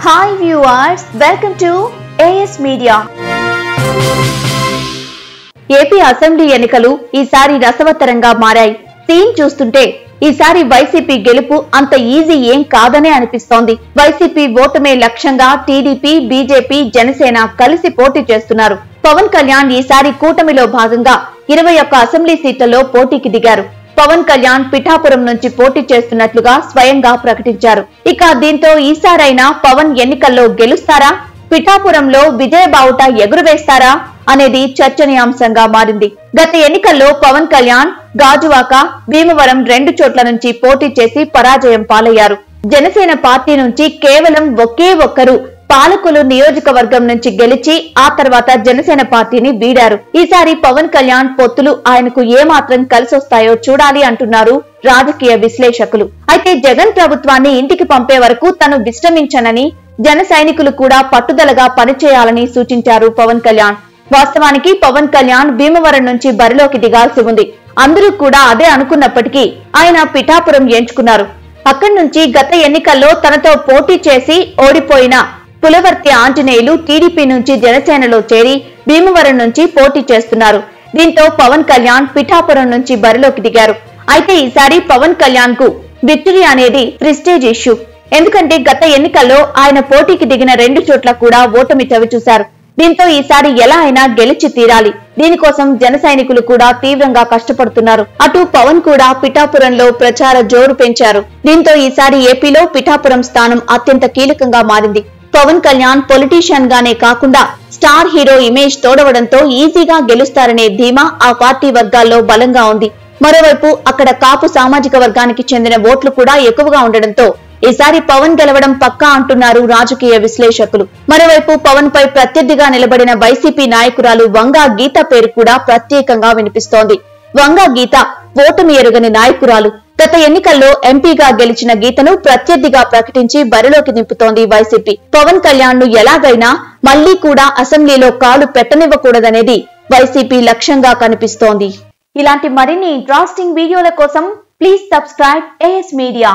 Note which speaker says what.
Speaker 1: Hi viewers, welcome to AS Media. AP assembly ఎన్నికలు ఈసారి రసవత్తరంగా మారాయి. సీన్ చూస్తుంటే ఈసారి వైసీపీ గెలుపు అంత ఈజీ ఏం కాదనే అనిపిస్తోంది. వైసీపీ ఓటమే లక్ష్యంగా టీడీపీ, బీజేపీ, జనసేన కలిసి పోటీ చేస్తున్నారు. పవన్ కళ్యాణ్ ఈసారి కూటమిలో భాగంగా 21 అసెంబ్లీ సీట్లలో పోటీకి దిగారు. పవన్ కళ్యాణ్ పిఠాపురం నుంచి పోటీ చేస్తున్నట్లుగా స్వయంగా ప్రకటించారు. ఇక దీంతో ఈసారైనా పవన్ ఎన్నికల్లో గెలుస్తారా, పిఠాపురంలో విజయ బావుట ఎగురవేస్తారా అనేది చర్చనీయాంశంగా మారింది. గత ఎన్నికల్లో పవన్ కళ్యాణ్ గాజువాక, భీమవరం 2 చోట్ల నుంచి పోటీ చేసి పరాజయం పాలయ్యారు. జనసేన పార్టీ నుంచి కేవలం ఒకే ఒక్కరు పాలకులు నియోజకవర్గం నుంచి గెలిచి ఆ తర్వాత జనసేన పార్టీని వీడారు. ఈసారి పవన్ కళ్యాణ్ పొత్తులు ఆయనకు ఏమాత్రం కలిసొస్తాయో చూడాలి అంటున్నారు రాజకీయ విశ్లేషకులు. అయితే జగన్ ప్రభుత్వాన్ని ఇంటికి పంపే వరకు తను విశ్రమించనని, జన సైనికులు కూడా పట్టుదలగా పనిచేయాలని సూచించారు పవన్ కళ్యాణ్. వాస్తవానికి పవన్ కళ్యాణ్ భీమవరం నుంచి బరిలోకి దిగాల్సి ఉంది. అందరూ కూడా అదే అనుకున్నప్పటికీ ఆయన పిఠాపురం ఎంచుకున్నారు. అక్కడి నుంచి గత ఎన్నికల్లో తనతో పోటీ చేసి ఓడిపోయిన పులవర్తి ఆంజనేయులు టీడీపీ నుంచి జనసేనలో చేరి భీమవరం నుంచి పోటీ చేస్తున్నారు. దీంతో పవన్ కళ్యాణ్ పిఠాపురం నుంచి బరిలోకి దిగారు. అయితే ఈసారి పవన్ కళ్యాణ్ కు విక్టరీ అనేది ప్రెస్టీజ్ ఇష్యూ. ఎందుకంటే గత ఎన్నికల్లో ఆయన పోటీకి దిగిన 2 చోట్ల కూడా ఓటమి చవిచూశారు. దీంతో ఈసారి ఎలా అయినా గెలిచి తీరాలి. దీనికోసం జన సైనికులు కూడా తీవ్రంగా కష్టపడుతున్నారు. అటు పవన్ కూడా పిఠాపురంలో ప్రచార జోరు పెంచారు. దీంతో ఈసారి ఏపీలో పిఠాపురం స్థానం అత్యంత కీలకంగా మారింది. పవన్ కళ్యాణ్ పొలిటీషియన్ గానే కాకుండా స్టార్ హీరో ఇమేజ్ తోడవడంతో ఈజీగా గెలుస్తారనే ధీమా ఆ పార్టీ వర్గాల్లో బలంగా ఉంది. మరోవైపు అక్కడ కాపు సామాజిక వర్గానికి చెందిన ఓట్లు కూడా ఎక్కువగా ఉండడంతో ఈసారి పవన్ గెలవడం పక్కా అంటున్నారు రాజకీయ విశ్లేషకులు. మరోవైపు పవన్ పై ప్రత్యర్థిగా నిలబడిన వైసీపీ నాయకురాలు వంగా గీత పేరు కూడా ప్రత్యేకంగా వినిపిస్తోంది. వంగా గీత ఓటమి ఎరుగని నాయకురాలు. గత ఎన్నికల్లో ఎంపీగా గెలిచిన గీతను ప్రత్యర్థిగా ప్రకటించి బరిలోకి నింపుతోంది వైసీపీ. పవన్ కళ్యాణ్ ను ఎలాగైనా మళ్లీ కూడా అసెంబ్లీలో కాలు పెట్టనివ్వకూడదనేది వైసీపీ లక్ష్యంగా కనిపిస్తోంది. ఇలాంటి మరిన్ని ఇంట్రెస్టింగ్ వీడియోల కోసం ప్లీజ్ సబ్స్క్రైబ్ AS Media.